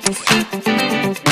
Assalamualaikum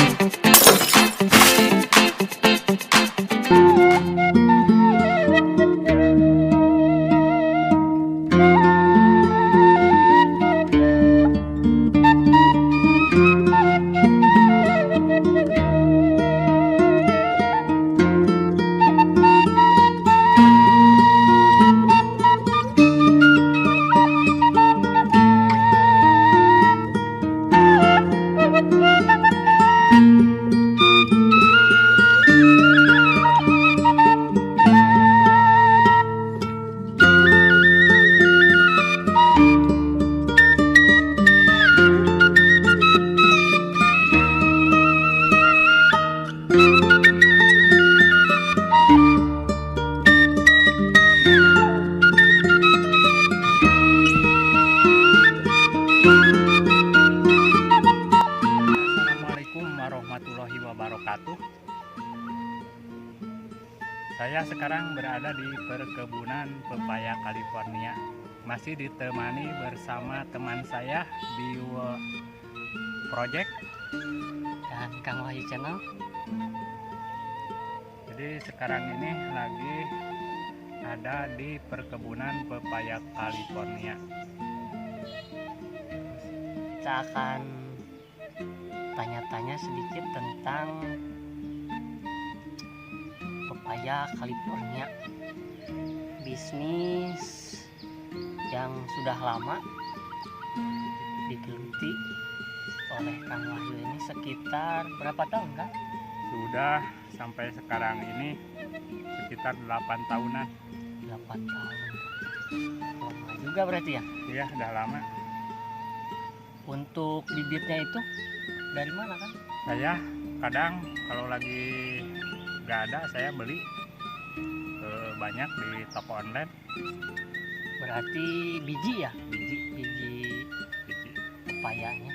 warahmatullahi wabarakatuh. Saya sekarang berada di perkebunan pepaya California. Masih ditemani bersama teman saya Bio Project dan Kang Wahyu Channel. Jadi sekarang ini lagi ada di perkebunan pepaya California. Kita akan tanya-tanya sedikit tentang pepaya California, bisnis yang sudah lama digeluti oleh Kang Wahyu ini sekitar berapa tahun, Kang? Sudah sampai sekarang ini sekitar 8 tahunan. 8 tahun. Lama juga berarti ya? Iya, udah lama. Untuk bibitnya itu dari mana, Kang? Saya kadang kalau lagi nggak ada saya beli banyak di toko online. Berarti biji ya? Biji Biji pepayanya.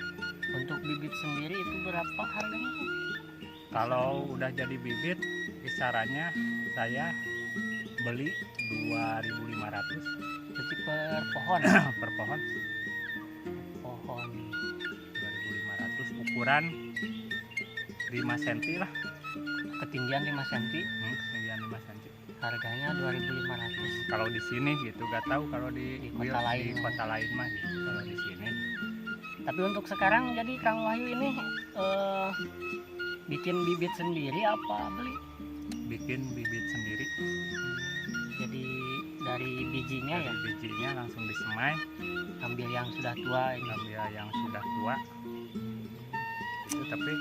Untuk bibit sendiri itu berapa harganya, Kang? Kalau udah jadi bibit kisarannya saya beli 2.500 Berarti per pohon. per pohon. Pohon 2.500 ukuran 5 cm lah. ketinggian 5 cm, Ketinggian 5 cm. harganya 2.500. Kalau di sini gitu, gak tahu kalau di kota lain. di kota lain mah gitu. Kalau di sini Tapi untuk sekarang jadi Kang Wahyu ini bikin bibit sendiri apa beli? bikin bibit sendiri. Jadi dari bijinya ya, Dari bijinya langsung disemai, ambil yang sudah tua ini. ambil yang sudah tua itu. Tapi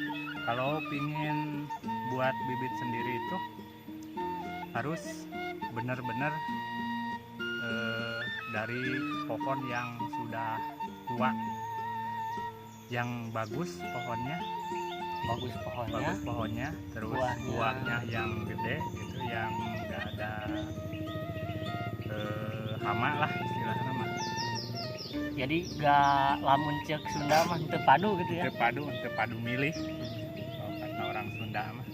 kalau pingin buat bibit sendiri itu harus benar-benar dari pohon yang sudah tua, yang bagus pohonnya, Bagus pohonnya, terus buahnya. buahnya yang gede gitu, yang nggak ada hama lah istilahnya mah. jadi gak lamun cek Sunda mah teu padu gitu ya, Tepadu milih kalau kata orang Sunda mah.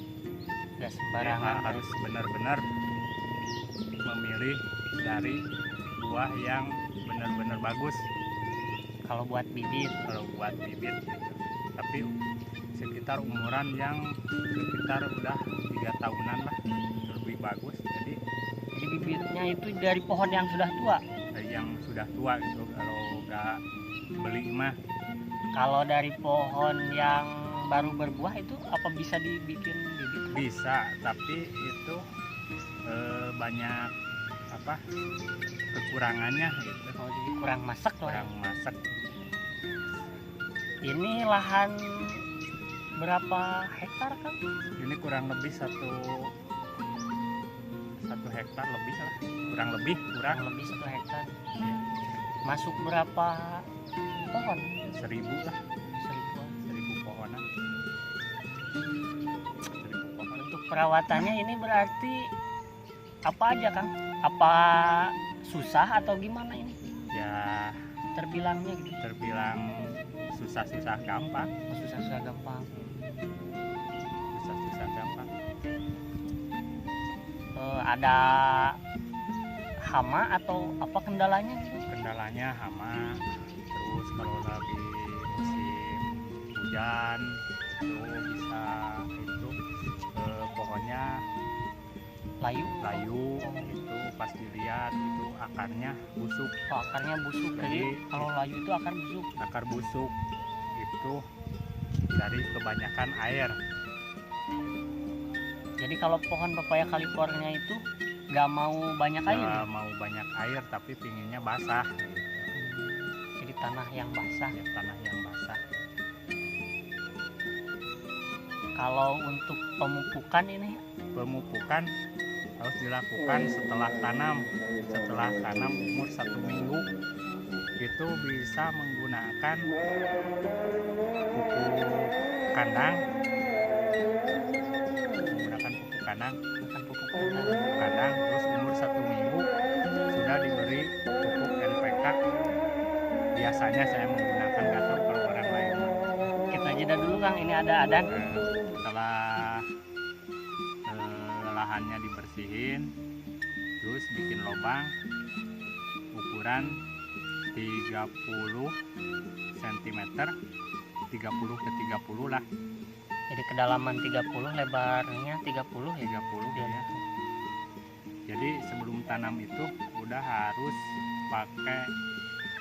gak Jadi sembarangan. harus benar-benar memilih dari buah yang benar-benar bagus Kalau buat bibit, kalau buat bibit gitu. Tapi sekitar umuran yang sekitar udah 3 tahunan lah lebih bagus. Jadi bibitnya itu dari pohon yang sudah tua. dari yang sudah tua gitu, kalau nggak beli mah. Kalau dari pohon yang baru berbuah itu apa bisa dibikin bibit? Bisa, tapi itu banyak apa kekurangannya gitu, Oh, jadi kurang masak lah. kurang masak. Ini lahan berapa hektar, Kang? Ini kurang lebih satu hektar lebih lah, kurang lebih 1 hektar. ya, Masuk berapa pohon? 1.000 lah, 1.000. 1.000 pohonan. 1.000 pohon. Untuk perawatannya ini berarti apa aja, Kang? Apa susah atau gimana ini? Ya Terbilangnya gitu. terbilang susah-susah gampang. Susah-susah gampang. Susah-susah gampang. Ada hama atau apa kendalanya gitu? Kendalanya hama, terus kalau lagi musim hujan itu bisa itu pohonnya layu itu pas dilihat itu akarnya busuk. Oh, akarnya busuk. Jadi kalau layu itu Akar busuk itu dari kebanyakan air. Jadi kalau pohon pepaya California itu nggak mau banyak air. Nggak mau banyak air tapi pinginnya basah. Jadi tanah yang basah. Ya, tanah yang basah. Kalau untuk pemupukan ini, Pemupukan harus dilakukan setelah tanam. Setelah tanam umur 1 minggu itu bisa menggunakan pupuk kandang. bukan pupuk Kandang terus umur 1 minggu sudah diberi pupuk NPK. Biasanya saya menggunakan, nggak tahu kalau orang lain. Kita jeda dulu Kang, ini ada adan. Setelah lahannya dibersihin, terus bikin lubang ukuran 30 cm, 30 ke 30 lah. Jadi kedalaman 30, lebarnya 30 ya. 30 ya. Jadi sebelum tanam itu udah harus pakai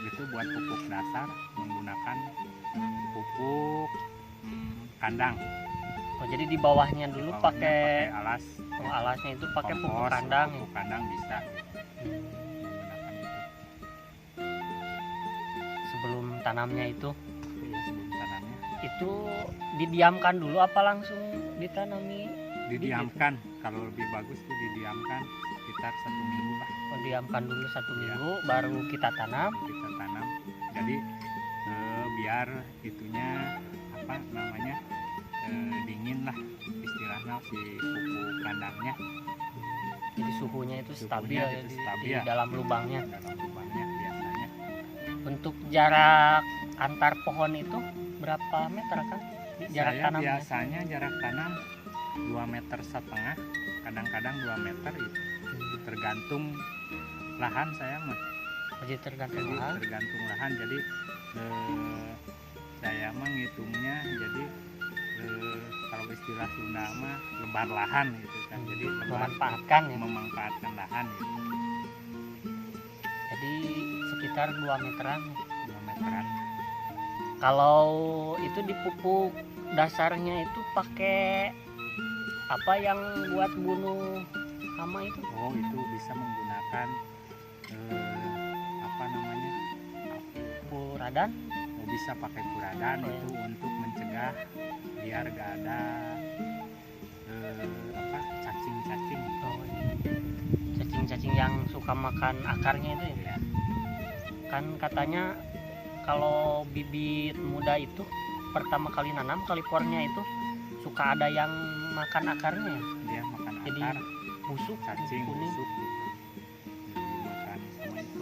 gitu buat pupuk dasar, menggunakan pupuk kandang. Oh, jadi di bawahnya dulu Bawahnya pakai alas. alasnya itu pakai pupuk kompos, kandang. Pupuk kandang bisa menggunakan itu. Sebelum tanamnya itu Iya, sebelum tanamnya itu didiamkan dulu apa langsung ditanami? didiamkan. Kalau lebih bagus tuh didiamkan sekitar 1 minggu lah. Oh, diamkan dulu 1 minggu baru kita tanam. Kita tanam. Jadi biar itunya apa namanya dingin lah istilahnya si pupuk kandangnya. Jadi suhunya itu stabil, Suhunya itu di stabil. dalam lubangnya. Dalam lubangnya biasanya. Untuk jarak antar pohon itu berapa meter kan? Jarak Saya tanamnya. biasanya jarak tanam 2,5 meter, kadang-kadang 2 meter itu. Tergantung lahan saya mah. Jadi tergantung Jadi lahan. tergantung lahan. Jadi saya menghitungnya jadi kalau istilah Sunda mah lebar lahan gitu kan. Jadi Memanfaatkan ya. memanfaatkan lahan gitu. Jadi sekitar 2 meteran. 2 meteran. Kalau itu dipupuk dasarnya itu pakai apa yang buat bunuh hama itu? Oh, itu bisa menggunakan apa namanya? Puradan? Oh, bisa pakai puradan Oh, itu untuk mencegah biar gak ada apa cacing-cacing. Oh, cacing-cacing yang suka makan akarnya itu ya. Ya. Kan katanya kalau bibit muda itu pertama kali nanam California itu suka ada yang makan akarnya ya. Dia makan Jadi akar, busuk, cacing, kuning. busuk gitu. Dimakan sama itu.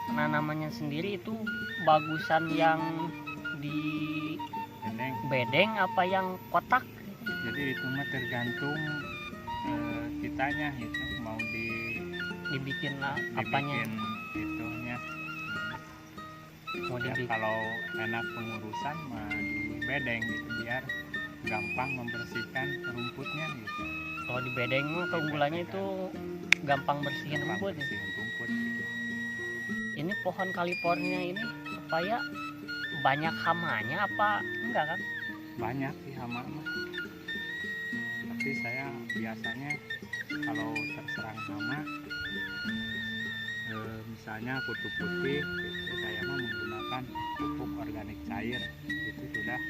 Penanamannya sendiri itu bagusan yang di Bedeng. bedeng apa yang kotak? Jadi itu mah tergantung kitanya itu mau Dibikin dibikin apanya? itunya. Mau Ya, dibikin kalau enak pengurusan mah di bedeng gitu biar gampang membersihkan rumputnya gitu. kalau di bedeng mah keunggulannya itu gampang bersihin Gampang rumput ya. bersihin rumput gitu. Ini pohon California ini supaya banyak hamanya apa enggak kan? Banyak sih hama mah. Tapi saya biasanya kalau terserang hama misalnya kutu putih gitu, saya mah menggunakan pupuk organik cair. Itu sudah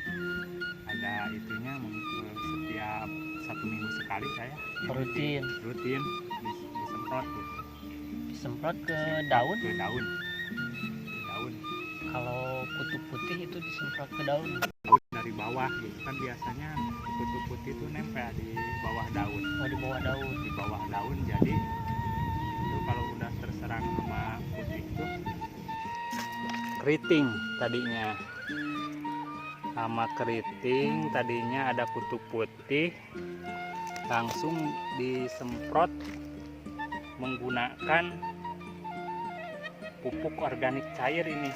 ada itunya setiap 1 minggu sekali saya Rutin disemprot gitu. disemprot ke daun. Ke daun. Kalau kutu putih itu disemprot ke daun. Daun dari bawah gitu kan biasanya kutu putih itu nempel di bawah daun. Oh, di bawah daun. Di bawah daun, jadi itu kalau udah terserang sama putih itu keriting tadinya. Sama keriting tadinya ada kutu putih, langsung disemprot menggunakan pupuk organik cair ini.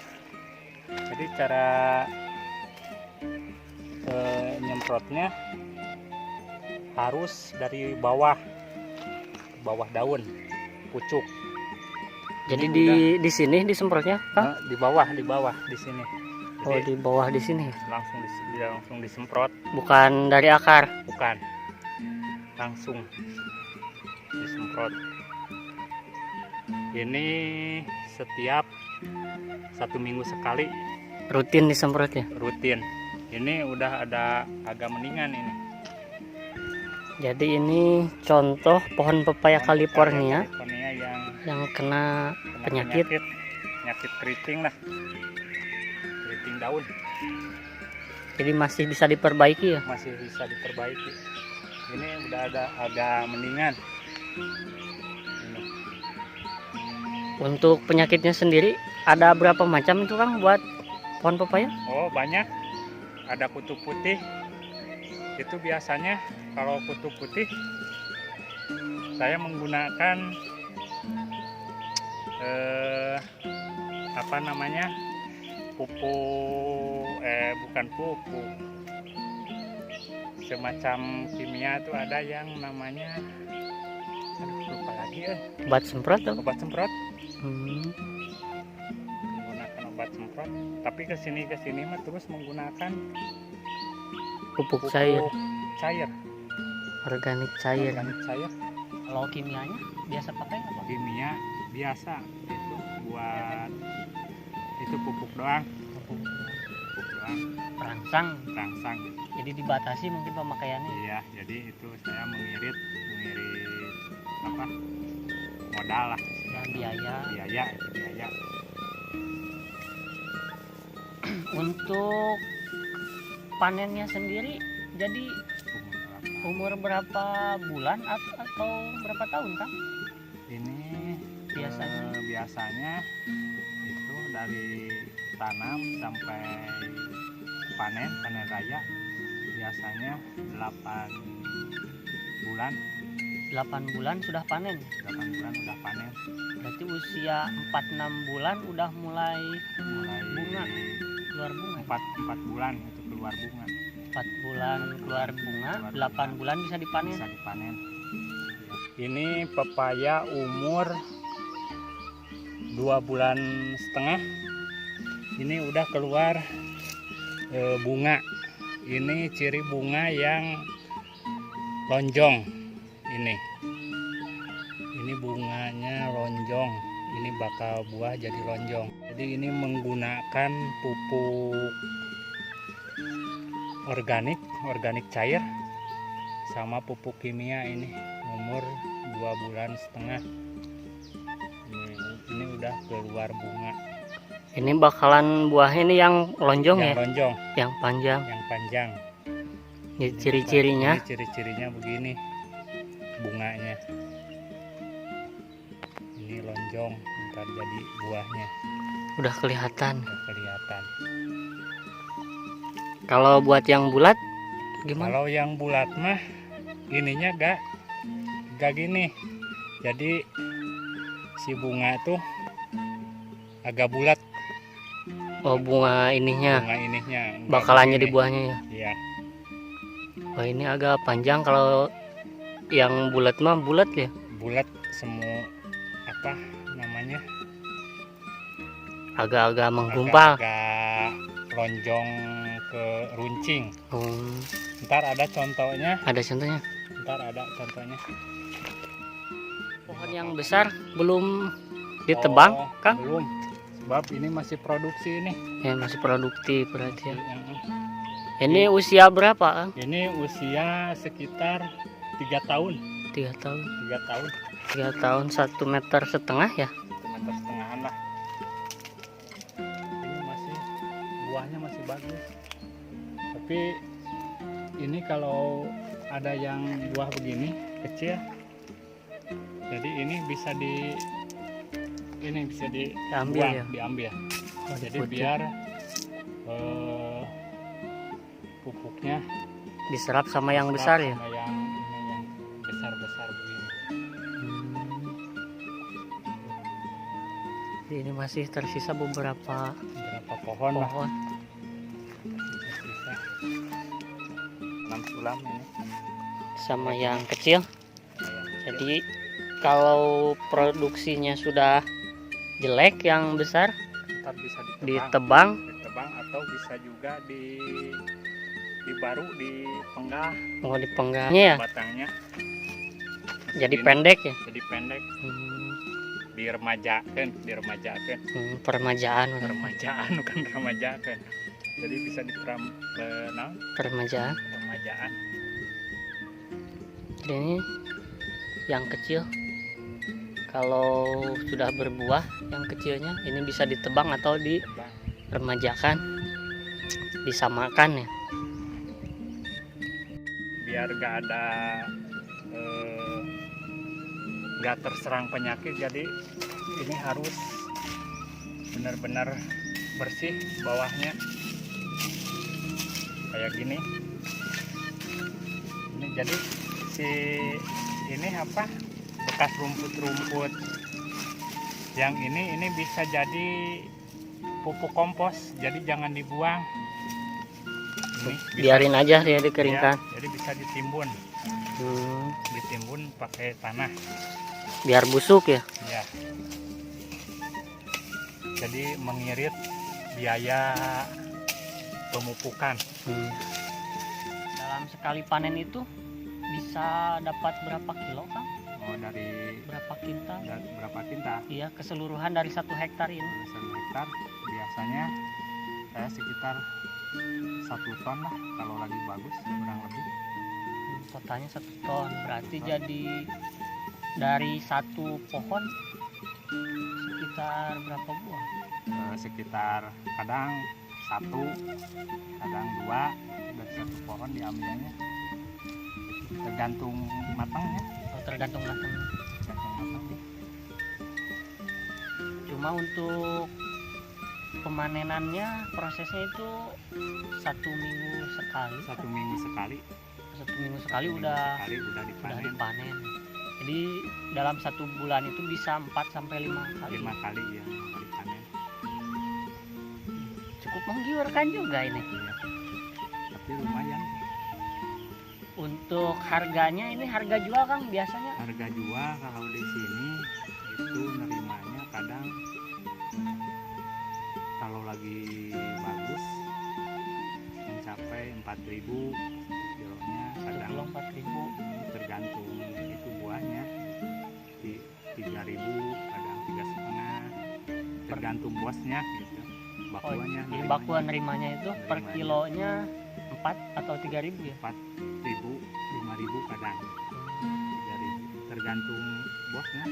Jadi cara nyemprotnya harus dari bawah daun pucuk. Jadi Ini di sini disemprotnya, Kang? di bawah di sini. Oh, Jadi di bawah di sini. langsung disemprot, Bukan dari akar. bukan, langsung disemprot. Ini setiap 1 minggu sekali Rutin disemprotnya. rutin. Ini udah ada agak mendingan ini. Jadi ini contoh pohon pepaya California yang kena penyakit. penyakit keriting lah, keriting daun. Jadi masih bisa diperbaiki ya. Masih bisa diperbaiki. Ini udah ada agak mendingan ini. Untuk penyakitnya sendiri ada berapa macam itu, Kang, buat pohon pepaya? Oh, banyak. Ada kutu putih. Itu biasanya kalau kutu putih saya menggunakan apa namanya, bukan pupuk, semacam kimia tuh ada yang namanya, lupa lagi ya. Obat semprot tuh. Obat semprot. Menggunakan obat semprot, tapi kesini mah terus menggunakan Pupuk cair, organik cair. Kalau kimianya biasa pakai apa? Kimia biasa itu buat itu pupuk doang, Perangsang. rangsang. Jadi dibatasi mungkin pemakaiannya. Iya, jadi itu saya mengirit apa, modal lah, Biaya. biaya. Untuk panennya sendiri jadi umur berapa bulan atau berapa tahun, Kang? Ini Biasanya itu dari tanam sampai panen raya biasanya 8 bulan. 8 bulan sudah panen. 8 bulan udah panen. Berarti usia 4-6 bulan udah mulai bunga, keluar bunga. 4 bulan itu keluar bunga. 4 bulan keluar bunga, 8 bulan bisa dipanen. Bisa dipanen. Ini pepaya umur 2,5 bulan. Ini udah keluar bunga. Ini ciri bunga yang lonjong. Ini bunganya lonjong. Ini bakal buah jadi lonjong. Jadi ini menggunakan pupuk organik cair sama pupuk kimia. Ini umur 2,5 bulan. Ini udah keluar bunga. Ini bakalan buahnya ini yang lonjong yang ya? lonjong, Yang panjang. Ini ciri-cirinya. Ini ciri-cirinya begini bunganya. Ini lonjong, ntar jadi buahnya. Udah kelihatan. Kalau buat yang bulat gimana? Kalau yang bulat mah ininya gak gini. Jadi si bunga tuh agak bulat. Oh, bunga ininya. enggak Bakalan gini. jadi buahnya ya. Iya. Oh, ini agak panjang. Kalau yang bulat mah bulat ya. Bulat semua apa namanya? Agak-agak menggumpal. Agak lonjong ke runcing. Ntar ada contohnya. Ada contohnya. Pohon yang besar belum ditebang, Kang? Belum. Sebab ini masih produksi ini. Ya, masih produktif berarti ya. Yang Ini usia berapa, Kang? Ini usia sekitar 3 tahun. 3 tahun. 3 tahun. 3 tahun 1,5 meter ya. 1,5 meter lah. Ini masih buahnya masih bagus. Tapi ini kalau ada yang buah begini kecil, jadi ini bisa Diambil ya? diambil. Oh, Jadi dipotong. biar pupuknya Diserap sama yang besar ya. sama yang besar begini. Ini masih tersisa beberapa Pohon lah. pohon. Bisa. sulam ini. sama yang kecil. Yang Jadi kalau produksinya sudah jelek yang besar ntar bisa ditebang. ditebang atau bisa juga dibaru dipenggah Oh, dipenggahnya ya. batangnya. Jadi Ini pendek ya. jadi pendek, Hmm, diremajakeun permajaan. permajaan bukan remajakeun. Jadi bisa Permajaan. remajaan. Jadi ini yang kecil. Kalau sudah berbuah yang kecilnya ini bisa ditebang atau Tebang. diremajakan, disamakan ya. Biar gak ada gak terserang penyakit, jadi ini harus benar-benar bersih bawahnya kayak gini. Ini jadi si ini apa, bekas rumput-rumput yang ini bisa jadi pupuk kompos, jadi jangan dibuang. Ini bisa- Biarin aja dia dikeringkan. ya, jadi bisa ditimbun pakai tanah Biar busuk ya. ya. Jadi mengirit biaya pemupukan. Dalam sekali panen itu bisa dapat berapa kilo Kang? Oh, dari Berapa kintal? berapa kintal? Iya, keseluruhan dari 1 hektar ini. 1 hektar biasanya saya sekitar 1 ton lah kalau lagi bagus, kurang lebih. Totalnya 1 ton. Berarti jadi dari satu pohon sekitar berapa buah? Sekitar kadang 1, kadang 2 dari 1 pohon diambilnya, tergantung matangnya. Oh, tergantung matang. Cuma untuk pemanenannya prosesnya itu 1 minggu sekali. 1 minggu sekali. 1 minggu sekali Minggu udah sekali udah udah dipanen. dipanen. Jadi dalam 1 bulan itu bisa 4 sampai 5 kali. 5 kali ya kali panen. Cukup menggiurkan juga ini. Iya. Tapi lumayan. Untuk harganya ini harga jual Kang biasanya Harga jual kalau di sini itu nerimanya kadang kalau lagi bagus mencapai 4.000 kilonya, kadang kilo 4.000. tergantung itu buahnya di 3.000, kadang 3,5, tergantung bosnya gitu. Bakuannya Jadi nerimanya bakuan nerimanya itu per Nerimanya. kilonya 4 atau 3.000 ya. 4.000, 5.000, kadang 3.000, tergantung bosnya.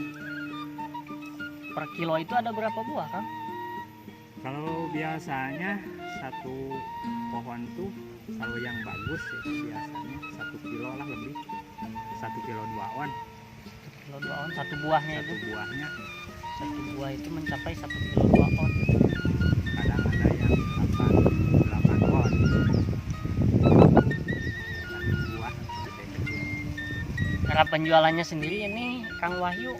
Per kilo itu ada berapa buah Kang? Kalau biasanya 1 pohon tuh kalau yang bagus itu biasanya 1 kilo lah lebih, 1 kilo 2 on. 1 kilo 2 on, 1 buahnya itu. 1 buahnya 1 buah itu mencapai 1 kilo 2 on. kadang ada yang 8 on. 1 buah gede kecil. Cara penjualannya sendiri ini Kang Wahyu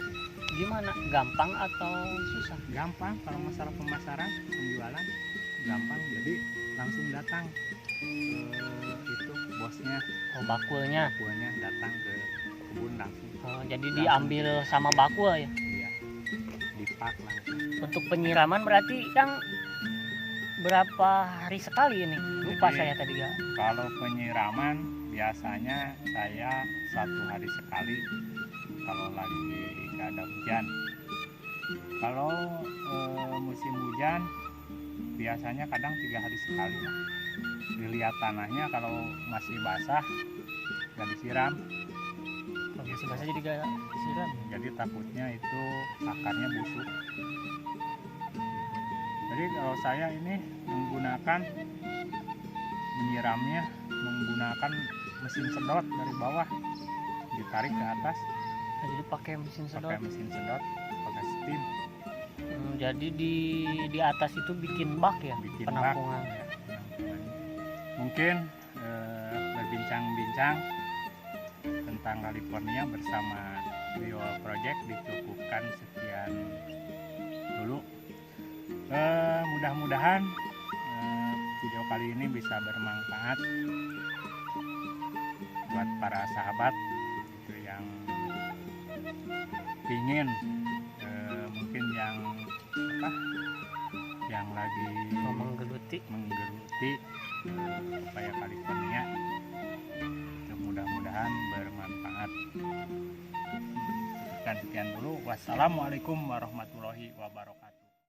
gimana? Gampang atau susah? Gampang kalau masalah pemasaran, penjualan gampang, jadi langsung datang itu bosnya, Oh, bakulnya. buahnya datang ke kebun langsung. Oh, jadi diambil sama bakul ya. Iya, dipak langsung. Untuk penyiraman berarti Kang berapa hari sekali ini? Lupa Jadi, saya tadi ya. Kalau penyiraman biasanya saya 1 hari sekali kalau lagi nggak ada hujan. Kalau musim hujan biasanya kadang 3 hari sekali lah. Dilihat tanahnya, kalau masih basah nggak disiram, Oh, masih basah jadi gak disiram. jadi takutnya itu akarnya busuk. Jadi kalau saya ini menggunakan menyiramnya menggunakan mesin sedot dari bawah, ditarik ke atas Nah, jadi pakai mesin sedot. pakai mesin sedot, pakai steam, Jadi di atas itu bikin bak ya, bikin bak. penampungan. Ya, mungkin berbincang-bincang tentang California bersama Bio Project dicukupkan sekian dulu. Mudah-mudahan video kali ini bisa bermanfaat buat para sahabat itu yang pingin mungkin yang yang lagi menggeluti pepaya California, itu mudah-mudahan bermanfaat. Sekian dulu. Wassalamualaikum warahmatullahi wabarakatuh.